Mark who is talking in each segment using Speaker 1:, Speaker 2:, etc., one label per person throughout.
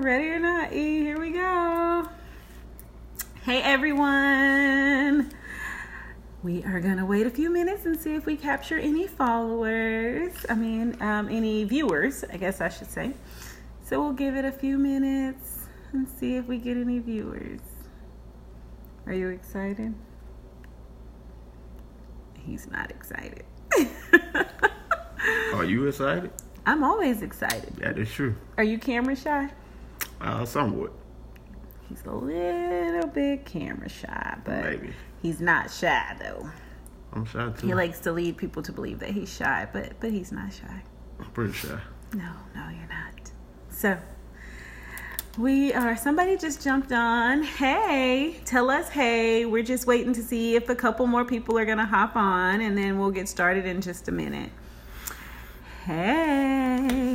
Speaker 1: Ready or not, E, here we go. Hey everyone. We are going to wait a few minutes and see if we capture any followers. Any viewers, I guess I should say. So we'll give it a few minutes and see if we get any viewers. Are you excited? He's not excited.
Speaker 2: Are you excited?
Speaker 1: I'm always excited.
Speaker 2: That is true.
Speaker 1: Are you camera shy?
Speaker 2: Somewhat.
Speaker 1: He's a little bit camera shy, but
Speaker 2: maybe.
Speaker 1: He's not shy though.
Speaker 2: I'm shy too.
Speaker 1: He likes to lead people to believe that he's shy, but he's not shy.
Speaker 2: I'm pretty shy.
Speaker 1: No, you're not. So somebody just jumped on. Hey, tell us hey. We're just waiting to see if a couple more people are gonna hop on, and then we'll get started in just a minute. Hey.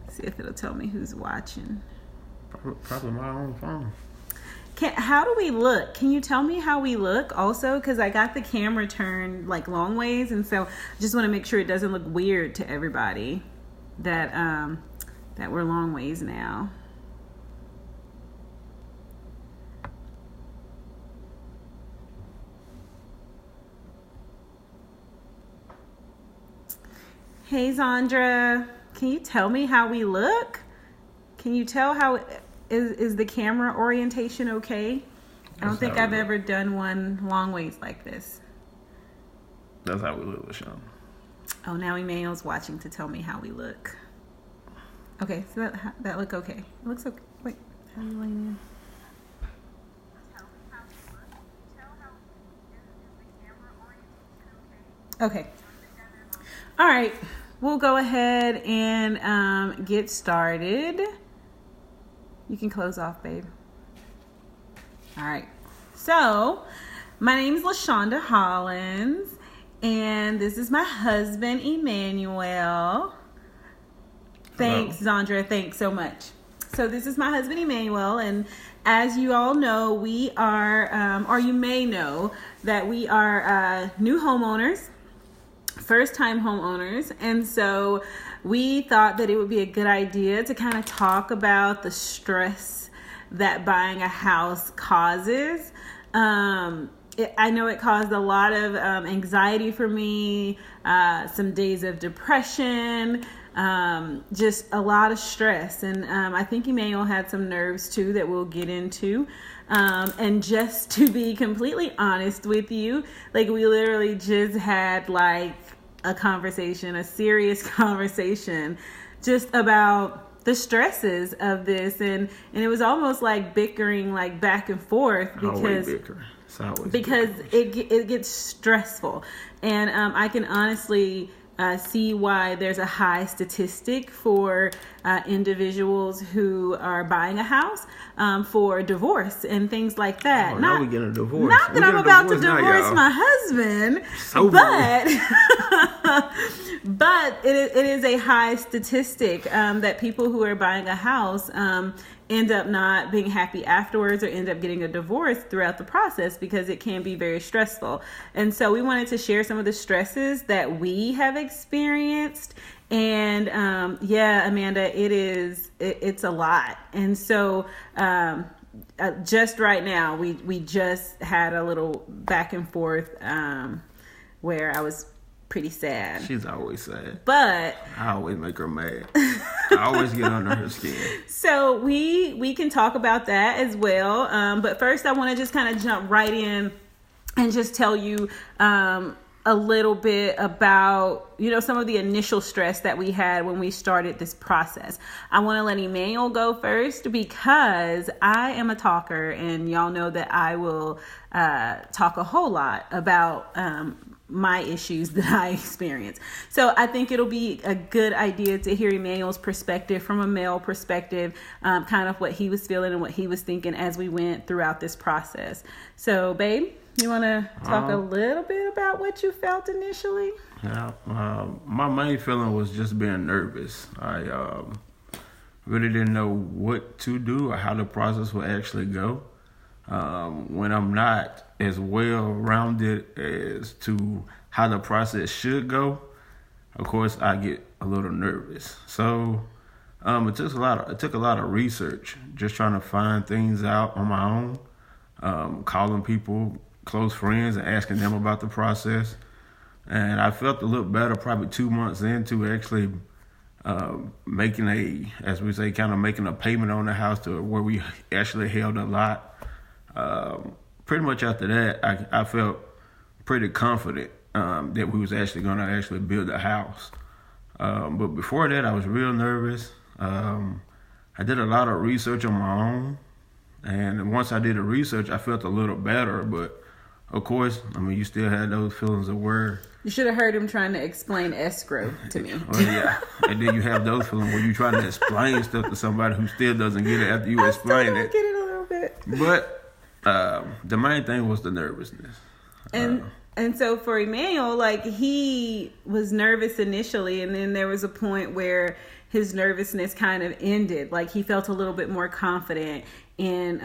Speaker 1: See if it'll tell me who's watching.
Speaker 2: Probably my own phone.
Speaker 1: How do we look? Can you tell me how we look also? Because I got the camera turned like long ways, and so I just want to make sure it doesn't look weird to everybody that we're long ways now. Hey Zandra, can you tell me how we look? Can you tell how is the camera orientation okay? I don't think I've ever done one long ways like this.
Speaker 2: That's how we look, LaShawn.
Speaker 1: Oh, now Emmanuel's watching to tell me how we look. Okay, so that look okay. It looks okay. Wait, how are you laying in? Okay. All right. We'll go ahead and get started. You can close off, babe. All right. So, my name is LaShonda Hollins, and this is my husband, Emmanuel. Thanks, Zandra. Thanks so much. So, this is my husband, Emmanuel, and as you all know, we are, or you may know, that we are new homeowners. First-time homeowners, and so we thought that it would be a good idea to kind of talk about the stress that buying a house causes. I know it caused a lot of anxiety for me, some days of depression, just a lot of stress, and I think Emmanuel had some nerves too that we'll get into. And just to be completely honest with you, like we literally just had like a serious conversation just about the stresses of this, and it was almost like bickering, like back and forth because it gets stressful, and I can honestly see why there's a high statistic for individuals who are buying a house for divorce and things like that.
Speaker 2: Now we get a divorce.
Speaker 1: Not that I'm about to divorce my husband, but it is a high statistic that people who are buying a house end up not being happy afterwards or end up getting a divorce throughout the process because it can be very stressful. And so we wanted to share some of the stresses that we have experienced. And Amanda, it's a lot. And so just right now, we just had a little back and forth where I was pretty sad.
Speaker 2: She's always sad.
Speaker 1: But
Speaker 2: I always make her mad. I always get under her skin.
Speaker 1: So we can talk about that as well. But first I want to just kind of jump right in and just tell you a little bit about, some of the initial stress that we had when we started this process. I want to let Emmanuel go first because I am a talker, and y'all know that I will talk a whole lot about my issues that I experience. So I think it'll be a good idea to hear Emmanuel's perspective from a male perspective, kind of what he was feeling and what he was thinking as we went throughout this process. So, babe, you want to talk a little bit about what you felt initially?
Speaker 2: Yeah, my main feeling was just being nervous. I really didn't know what to do or how the process would actually go. When I'm not as well rounded as to how the process should go, of course, I get a little nervous. So It took a lot of research, just trying to find things out on my own, calling people, close friends, and asking them about the process. And I felt a little better probably 2 months into actually making making a payment on the house to where we actually held a lot. Pretty much after that, I felt pretty confident that we was actually going to actually build a house. But before that, I was real nervous. I did a lot of research on my own, and once I did the research, I felt a little better. But of course, I mean, you still had those feelings of worry.
Speaker 1: You should have heard him trying to explain escrow to me.
Speaker 2: Well, yeah, and then you have those feelings where you're trying to explain stuff to somebody who still doesn't get it after you explain it.
Speaker 1: I get it a little bit.
Speaker 2: But the main thing was the nervousness.
Speaker 1: And so for Emmanuel, like, he was nervous initially, and then there was a point where his nervousness kind of ended. Like, he felt a little bit more confident in,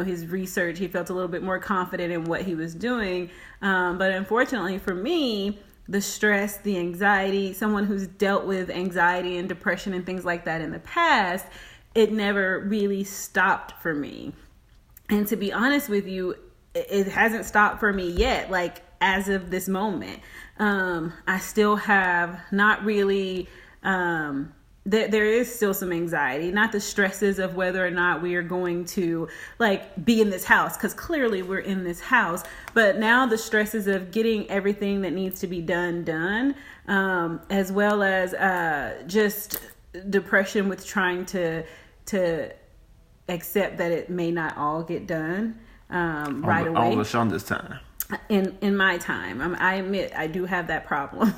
Speaker 1: his research. He felt a little bit more confident in what he was doing. But unfortunately for me, the stress, the anxiety, someone who's dealt with anxiety and depression and things like that in the past, it never really stopped for me. And to be honest with you, it hasn't stopped for me yet. Like, as of this moment, I still have not really, there is still some anxiety, not the stresses of whether or not we are going to like be in this house, because clearly we're in this house, but now the stresses of getting everything that needs to be done, as well as just depression with trying to accept that it may not all get done right away.
Speaker 2: All of us on this time.
Speaker 1: In my time, I admit I do have that problem.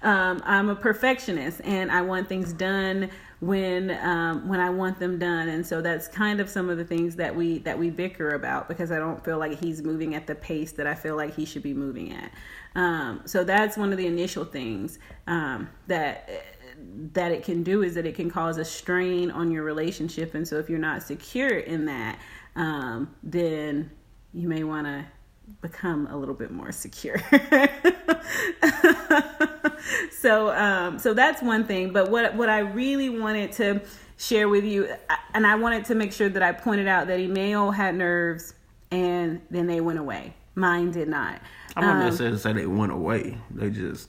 Speaker 1: I'm a perfectionist, and I want things done when I want them done, and so that's kind of some of the things that we bicker about, because I don't feel like he's moving at the pace that I feel like he should be moving at. So that's one of the initial things that it can do, is that it can cause a strain on your relationship, and so if you're not secure in that, then you may want to become a little bit more secure. So that's one thing. But what I really wanted to share with you, and I wanted to make sure that I pointed out that Emmanuel had nerves and then they went away. Mine did not.
Speaker 2: I wouldn't necessarily say they went away. It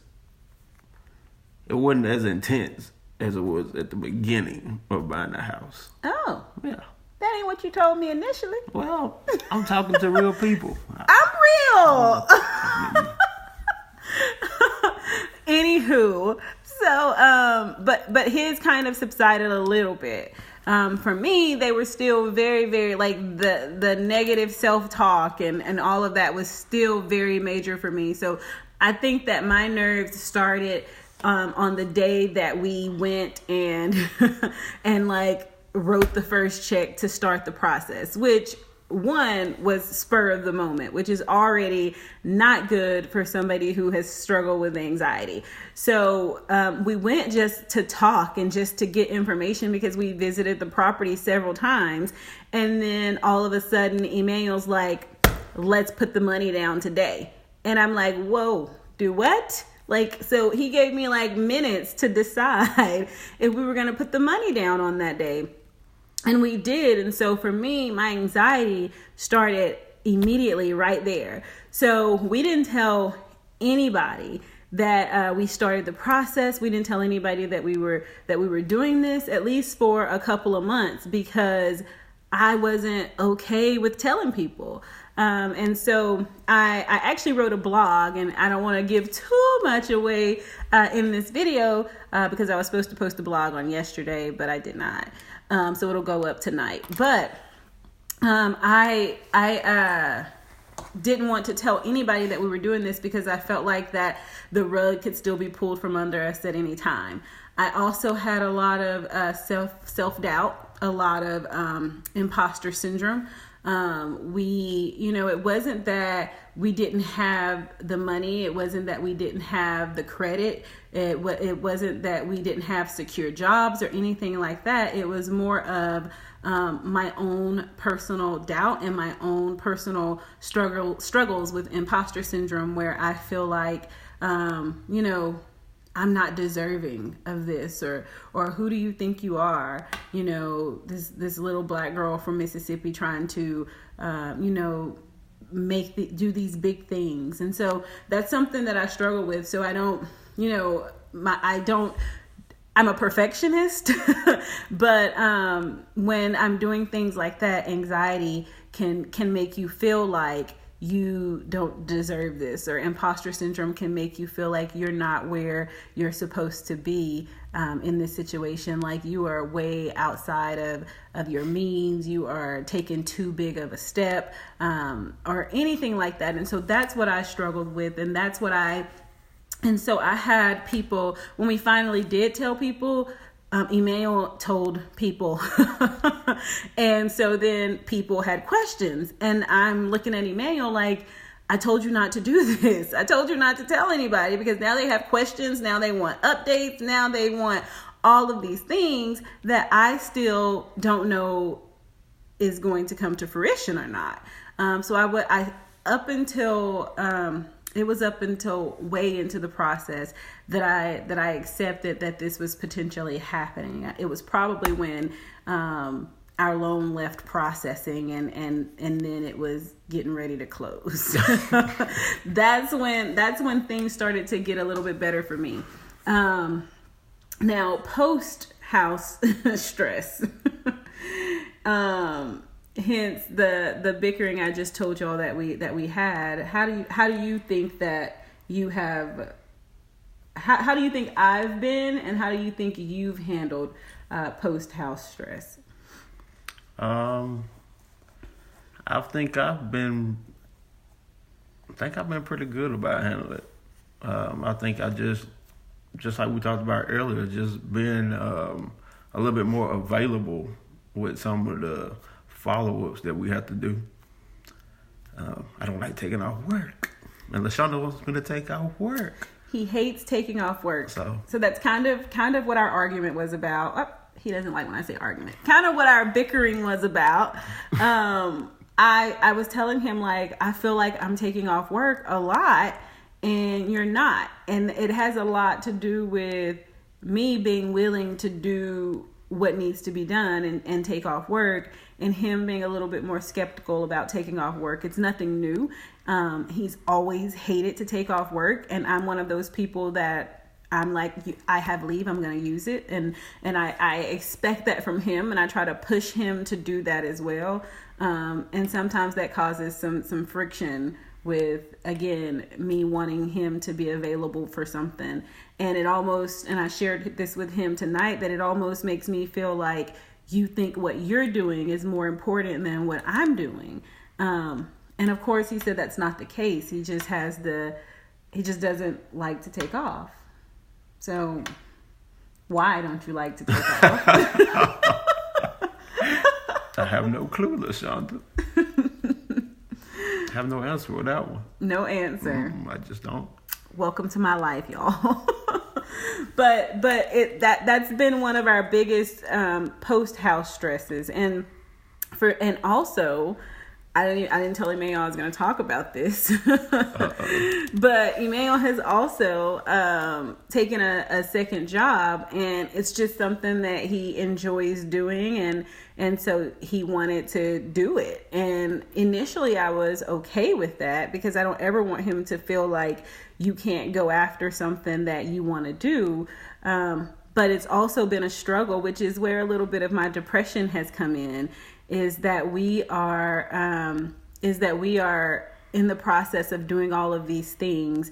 Speaker 2: wasn't as intense as it was at the beginning of buying the house.
Speaker 1: Oh.
Speaker 2: Yeah.
Speaker 1: That ain't what you told me initially.
Speaker 2: Well, I'm talking to real people.
Speaker 1: I'm real. Anywho, so but his kind of subsided a little bit. For me, they were still very, very, like, the negative self-talk and all of that was still very major for me. So I think that my nerves started on the day that we went and like wrote the first check to start the process, which one was spur of the moment, which is already not good for somebody who has struggled with anxiety. So we went just to talk and just to get information, because we visited the property several times. And then all of a sudden, Emmanuel's like, let's put the money down today. And I'm like, whoa, do what? Like, so he gave me like minutes to decide if we were going to put the money down on that day. And we did. And so for me, my anxiety started immediately right there. So we didn't tell anybody that we started the process. We didn't tell anybody that we were doing this, at least for a couple of months, because I wasn't okay with telling people. And so I actually wrote a blog, and I don't want to give too much away in this video because I was supposed to post a blog on yesterday, but I did not. So it'll go up tonight. But I didn't want to tell anybody that we were doing this, because I felt like that the rug could still be pulled from under us at any time. I also had a lot of self-doubt, a lot of imposter syndrome. It wasn't that we didn't have the money. It wasn't that we didn't have the credit. It wasn't that we didn't have secure jobs or anything like that. It was more of my own personal doubt and my own personal struggles with imposter syndrome, where I feel like, I I'm not deserving of this, or who do you think you are? You know, this little black girl from Mississippi trying to, you know, do these big things. And so that's something that I struggle with. So I don't, you know, I'm a perfectionist, but when I'm doing things like that, anxiety can make you feel like you don't deserve this, or imposter syndrome can make you feel like you're not where you're supposed to be in this situation, like you are way outside of your means, you are taking too big of a step, or anything like that. And so that's what I struggled with, and so I had people, when we finally did tell people, Emmanuel told people. And so then people had questions, and I'm looking at Emmanuel like, I told you not to do this. I told you not to tell anybody, because now they have questions. Now they want updates. Now they want all of these things that I still don't know is going to come to fruition or not. It was up until way into the process that I accepted that this was potentially happening. It was probably when our loan left processing and then it was getting ready to close. That's when things started to get a little bit better for me. Now, post house stress. Hence the bickering I just told y'all that we had. How do you think that you have? How do you think I've been, and how do you think you've handled post house stress?
Speaker 2: I think I've been pretty good about handling it. I think I just like we talked about earlier, just being a little bit more available with some of the follow-ups that we have to do. I don't like taking off work. And LaShonda wants me to take off work.
Speaker 1: He hates taking off work.
Speaker 2: So
Speaker 1: that's kind of what our argument was about. Oh, he doesn't like when I say argument. Kind of what our bickering was about. I was telling him, like, I feel like I'm taking off work a lot and you're not. And it has a lot to do with me being willing to do what needs to be done and take off work, and him being a little bit more skeptical about taking off work. It's nothing new. He's always hated to take off work, and I'm one of those people that I'm like, I have leave, I'm going to use it, and I expect that from him, and I try to push him to do that as well. And sometimes that causes some friction with, again, me wanting him to be available for something. And I shared this with him tonight, that it almost makes me feel like you think what you're doing is more important than what I'm doing. And of course he said that's not the case. He just doesn't like to take off. So why don't you like to take off?
Speaker 2: I have no clue, LaShonda. I have no answer for that one.
Speaker 1: No answer.
Speaker 2: I just don't. Welcome
Speaker 1: to my life, y'all. But that's been one of our biggest post house stresses, and also I didn't tell Emmanuel I was going to talk about this. But Emmanuel has also taken a second job, and it's just something that he enjoys doing, and so he wanted to do it. And initially I was okay with that, because I don't ever want him to feel like you can't go after something that you want to do. But it's also been a struggle, which is where a little bit of my depression has come in, is that we are in the process of doing all of these things,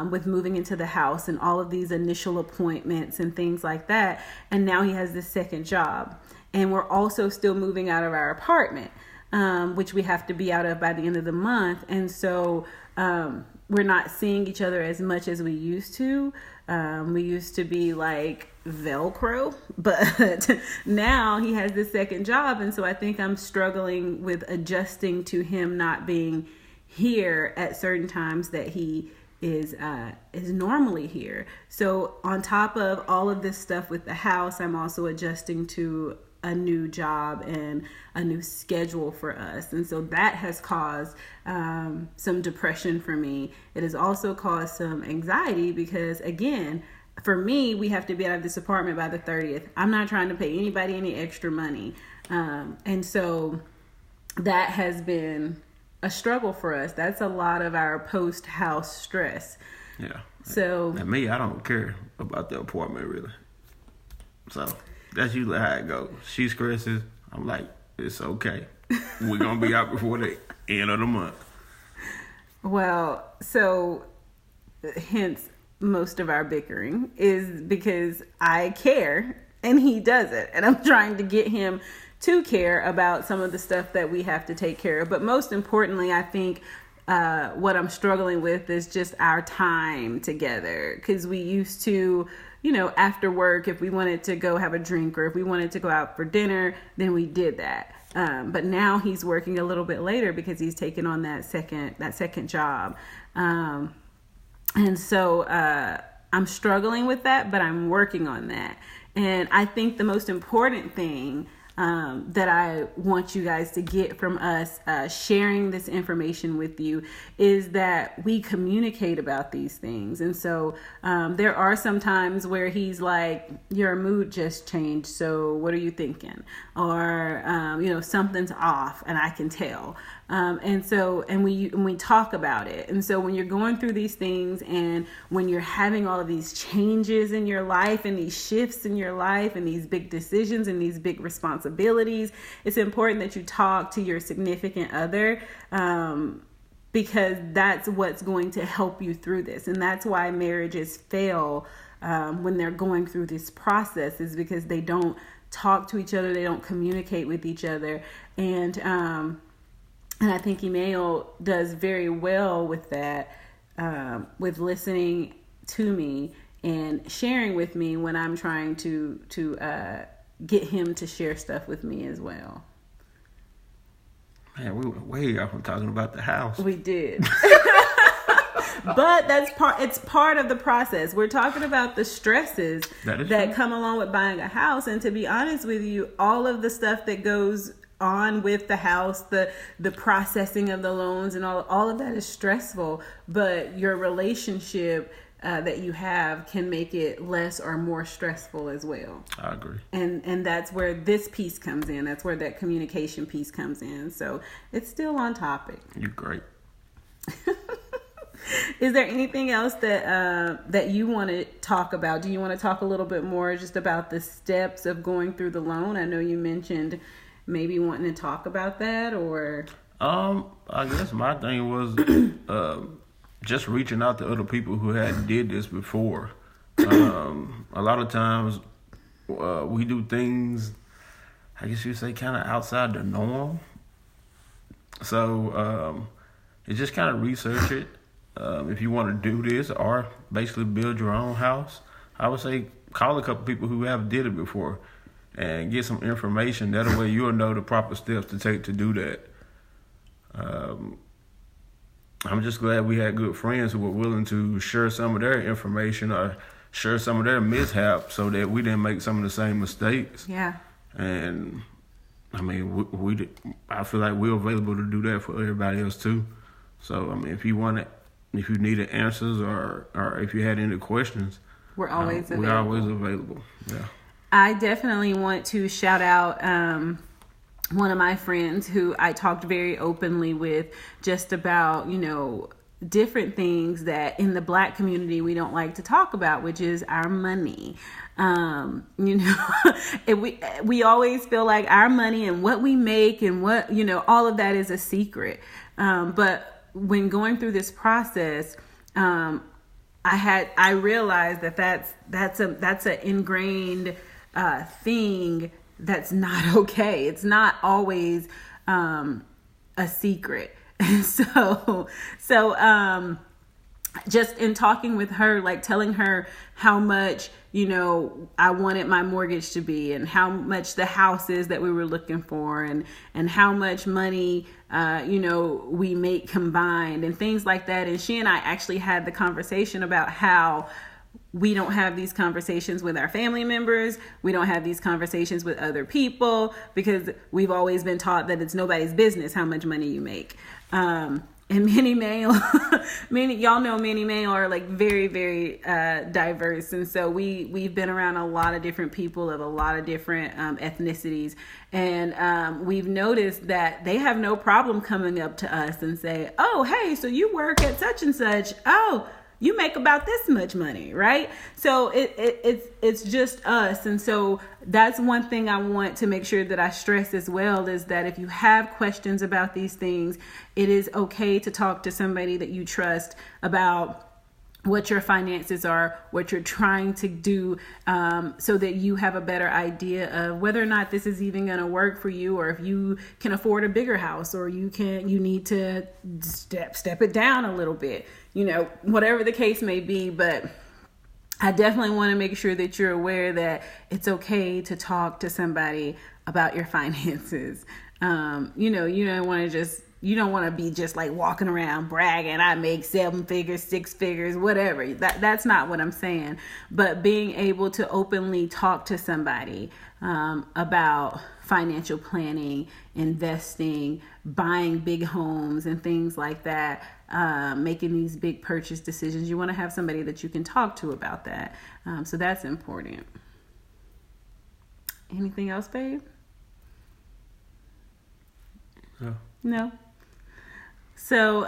Speaker 1: with moving into the house and all of these initial appointments and things like that. And now he has this second job, and we're also still moving out of our apartment, which we have to be out of by the end of the month. And so, we're not seeing each other as much as we used to. We used to be like Velcro, but now he has this second job. And so I think I'm struggling with adjusting to him not being here at certain times that he is normally here. So on top of all of this stuff with the house, I'm also adjusting to a new job and a new schedule for us. And so that has caused some depression for me. It has also caused some anxiety, because again, for me, we have to be out of this apartment by the 30th. I'm not trying to pay anybody any extra money. And so that has been a struggle for us. That's a lot of our post-house stress.
Speaker 2: Yeah.
Speaker 1: So,
Speaker 2: and me, I don't care about the apartment really. So that's usually how it goes. She stresses. I'm like, it's okay. We're gonna be out before the end of the month.
Speaker 1: Well, so hence most of our bickering is because I care and he doesn't, and I'm trying to get him to care about some of the stuff that we have to take care of. But most importantly, I think what I'm struggling with is just our time together, because we used to, after work, if we wanted to go have a drink or if we wanted to go out for dinner, then we did that. But now he's working a little bit later because he's taken on that second job. And so I'm struggling with that, but I'm working on that. And I think the most important thing that I want you guys to get from us sharing this information with you is that we communicate about these things. And so there are some times where he's like, your mood just changed, so what are you thinking? Or something's off and I can tell. And we talk about it. And so when you're going through these things and when you're having all of these changes in your life and these shifts in your life and these big decisions and these big responsibilities, it's important that you talk to your significant other, because that's what's going to help you through this. And that's why marriages fail when they're going through this process, is because they don't talk to each other. They don't communicate with each other. And I think Emmanuel does very well with that, with listening to me and sharing with me when I'm trying to get him to share stuff with me as well.
Speaker 2: Man, we went way off from talking about the house.
Speaker 1: We did. But it's part of the process. We're talking about the stresses that come along with buying a house. And to be honest with you, all of the stuff that goes on with the house, the processing of the loans and all of that is stressful, but your relationship that you have can make it less or more stressful as well.
Speaker 2: I agree.
Speaker 1: And that's where this piece comes in. That's where that communication piece comes in. So it's still on topic.
Speaker 2: You're great.
Speaker 1: Is there anything else that you want to talk about? Do you want to talk a little bit more just about the steps of going through the loan? I know you mentioned maybe wanting to talk about that, or
Speaker 2: I guess my thing was just reaching out to other people who had did this before. A lot of times we do things, I guess you say, kind of outside the norm. So you just kind of research it. If you want to do this or basically build your own house, I would say call a couple people who have did it before and get some information. That way you'll know the proper steps to take to do that. I'm just glad we had good friends who were willing to share some of their information or share some of their mishaps so that we didn't make some of the same mistakes.
Speaker 1: Yeah.
Speaker 2: And I mean, I feel like we're available to do that for everybody else too. So I mean, if you needed answers or if you had any questions,
Speaker 1: we're always available.
Speaker 2: We're always available. Yeah.
Speaker 1: I definitely want to shout out one of my friends who I talked very openly with just about, different things that in the Black community we don't like to talk about, which is our money. We always feel like our money and what we make and what, all of that is a secret. But when going through this process, I realized that's an ingrained thing that's not okay. It's not always a secret. And so just in talking with her, like telling her how much, I wanted my mortgage to be and how much the house is that we were looking for and how much money, we make combined and things like that. And she and I actually had the conversation about how we don't have these conversations with our family members. We don't have these conversations with other people because we've always been taught that it's nobody's business how much money you make. and many male, many y'all know many male are like very, very diverse, and so we've been around a lot of different people of a lot of different ethnicities, and we've noticed that they have no problem coming up to us and say, "Oh, hey, so you work at such and such? Oh, you make about this much money," right? So it's just us. And so that's one thing I want to make sure that I stress as well, is that if you have questions about these things, it is okay to talk to somebody that you trust about what your finances are, what you're trying to do, so that you have a better idea of whether or not this is even going to work for you, or if you can afford a bigger house, or you need to step it down a little bit, whatever the case may be. But I definitely want to make sure that you're aware that it's okay to talk to somebody about your finances. You don't want to be just like walking around bragging, I make 7 figures, 6 figures, whatever. That's not what I'm saying. But being able to openly talk to somebody about financial planning, investing, buying big homes and things like that, making these big purchase decisions. You want to have somebody that you can talk to about that. So that's important. Anything else, babe? No. So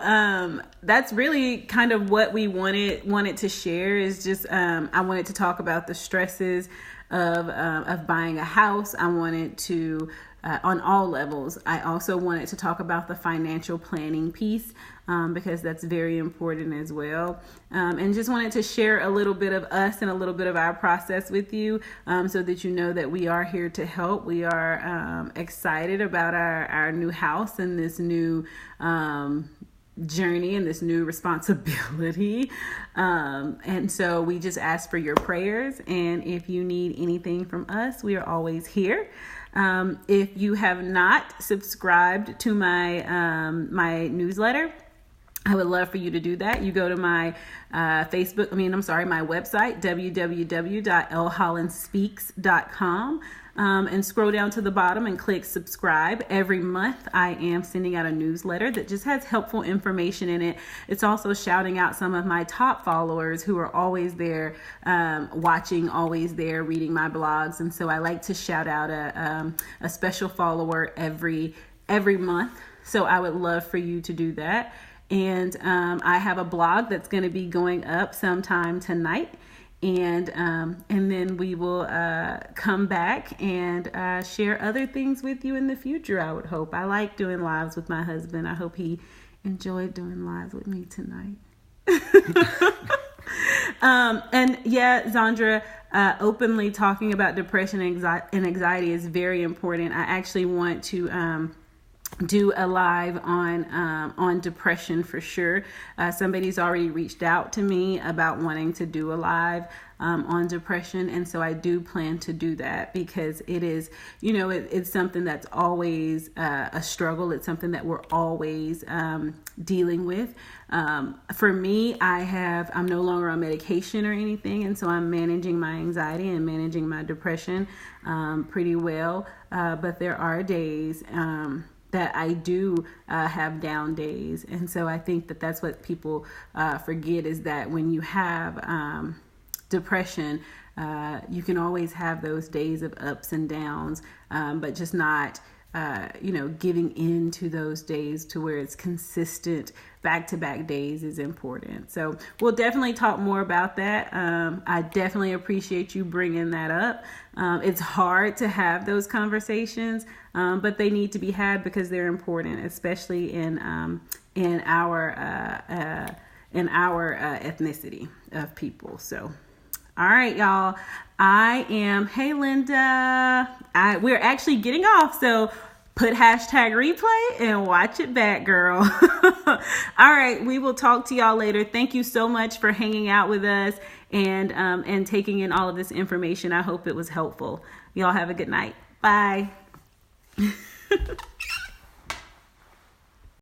Speaker 1: that's really kind of what we wanted to share, is just I wanted to talk about the stresses of buying a house. I wanted to on all levels. I also wanted to talk about the financial planning piece, because that's very important as well. And just wanted to share a little bit of us and a little bit of our process with you, so that you know that we are here to help. We are excited about our new house and this new journey and this new responsibility. And so we just ask for your prayers. And if you need anything from us, we are always here. If you have not subscribed to my newsletter, I would love for you to do that. You go to my my website, www.lhollinsspeaks.com, and scroll down to the bottom and click subscribe. Every month I am sending out a newsletter that just has helpful information in it. It's also shouting out some of my top followers who are always there watching, always there reading my blogs. And so I like to shout out a special follower every month. So I would love for you to do that. And I have a blog that's going to be going up sometime tonight. And then we will come back and share other things with you in the future, I would hope. I like doing lives with my husband. I hope he enjoyed doing lives with me tonight. And yeah, Zandra, openly talking about depression and anxiety is very important. I actually want to do a live on depression for sure. Somebody's already reached out to me about wanting to do a live on depression, and so I do plan to do that, because it is, it's something that's always a struggle. It's something that we're always dealing with. For me, I'm no longer on medication or anything, and so I'm managing my anxiety and managing my depression pretty well. But there are days that I do have down days. And so I think that that's what people forget, is that when you have depression, you can always have those days of ups and downs, but just not giving in to those days to where it's consistent back-to-back days is important. So we'll definitely talk more about that. I definitely appreciate you bringing that up. It's hard to have those conversations, but they need to be had because they're important, especially in our ethnicity of people. So, all right, y'all. Hey, Linda. We're actually getting off, so put hashtag replay and watch it back, girl. All right, we will talk to y'all later. Thank you so much for hanging out with us and taking in all of this information. I hope it was helpful. Y'all have a good night. Bye.